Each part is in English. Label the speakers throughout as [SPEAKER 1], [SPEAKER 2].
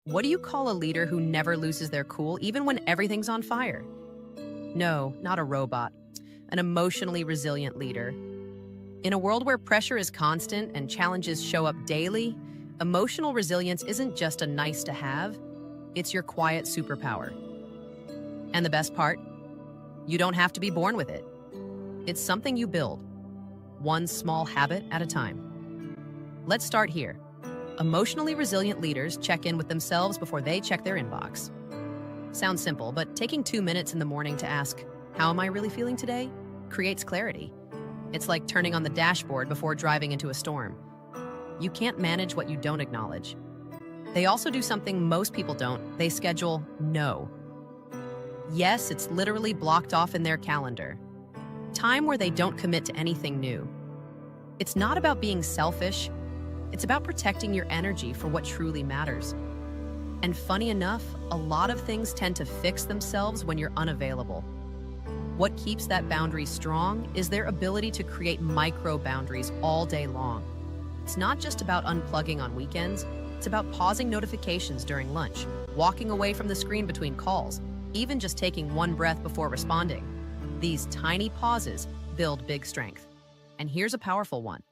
[SPEAKER 1] What do you call a leader who never loses their cool, even when everything's on fire? No, not a robot. An emotionally resilient leader. In a world where pressure is constant and challenges show up daily, emotional resilience isn't just a nice to have, it's your quiet superpower. And the best part? You don't have to be born with it. It's something you build, one small habit at a time. Let's start here. Emotionally resilient leaders check in with themselves before they check their inbox. Sounds simple, but taking 2 minutes in the morning to ask, "How am I really feeling today?" creates clarity. It's like turning on the dashboard before driving into a storm. You can't manage what you don't acknowledge. They also do something most people don't. They schedule no. Yes, it's literally blocked off in their calendar. Time where they don't commit to anything new. It's not about being selfish. It's about protecting your energy for what truly matters. And funny enough, a lot of things tend to fix themselves when you're unavailable. What keeps that boundary strong is their ability to create micro boundaries all day long. It's not just about unplugging on weekends, it's about pausing notifications during lunch, walking away from the screen between calls, even just taking one breath before responding. These tiny pauses build big strength. And here's a powerful one.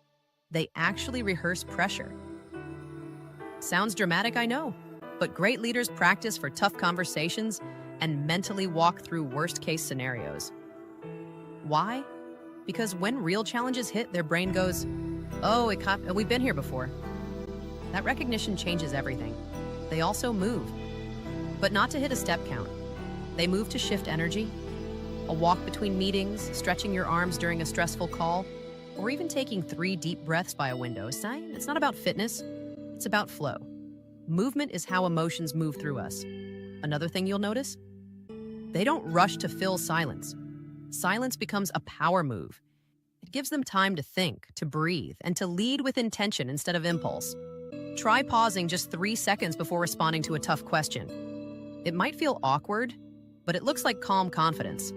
[SPEAKER 1] They actually rehearse pressure. Sounds dramatic, I know, but great leaders practice for tough conversations and mentally walk through worst-case scenarios. Why? Because when real challenges hit, their brain goes, "Oh, we've been here before." That recognition changes everything. They also move, but not to hit a step count. They move to shift energy, a walk between meetings, stretching your arms during a stressful call, or even taking 3 deep breaths by a window. It's not about fitness, it's about flow. Movement is how emotions move through us. Another thing you'll notice? They don't rush to fill silence. Silence becomes a power move. It gives them time to think, to breathe, and to lead with intention instead of impulse. Try pausing just 3 seconds before responding to a tough question. It might feel awkward, but it looks like calm confidence.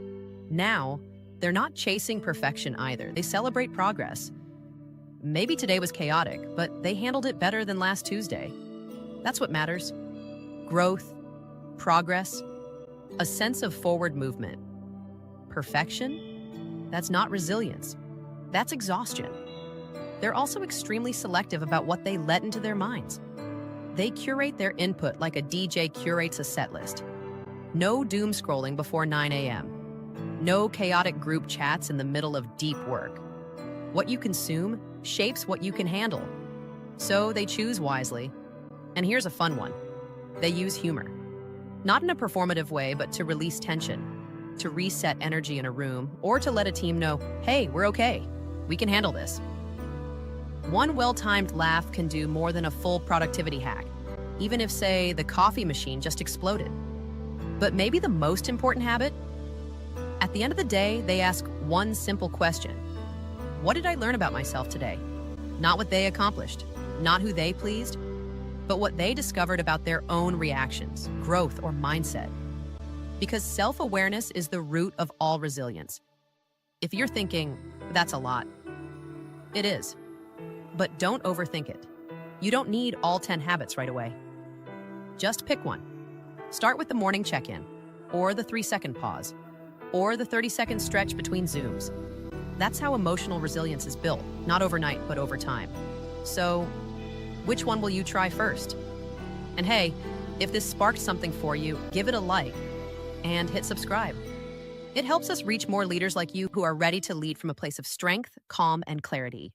[SPEAKER 1] Now, they're not chasing perfection either. They celebrate progress. Maybe today was chaotic, but they handled it better than last Tuesday. That's what matters. Growth, progress, a sense of forward movement. Perfection? That's not resilience. That's exhaustion. They're also extremely selective about what they let into their minds. They curate their input like a DJ curates a set list. No doom scrolling before 9 a.m. No chaotic group chats in the middle of deep work. What you consume shapes what you can handle. So they choose wisely. And here's a fun one. They use humor. Not in a performative way, but to release tension, to reset energy in a room, or to let a team know, "Hey, we're okay. We can handle this." One well-timed laugh can do more than a full productivity hack, even if, say, the coffee machine just exploded. But maybe the most important habit? At the end of the day, they ask one simple question. What did I learn about myself today? Not what they accomplished, not who they pleased, but what they discovered about their own reactions, growth, or mindset. Because self-awareness is the root of all resilience. If you're thinking, "That's a lot," it is. But don't overthink it. You don't need all 10 habits right away. Just pick one. Start with the morning check-in, or the 3-second pause, or the 30-second stretch between Zooms. That's how emotional resilience is built, not overnight, but over time. So, which one will you try first? And hey, if this sparked something for you, give it a like and hit subscribe. It helps us reach more leaders like you who are ready to lead from a place of strength, calm, and clarity.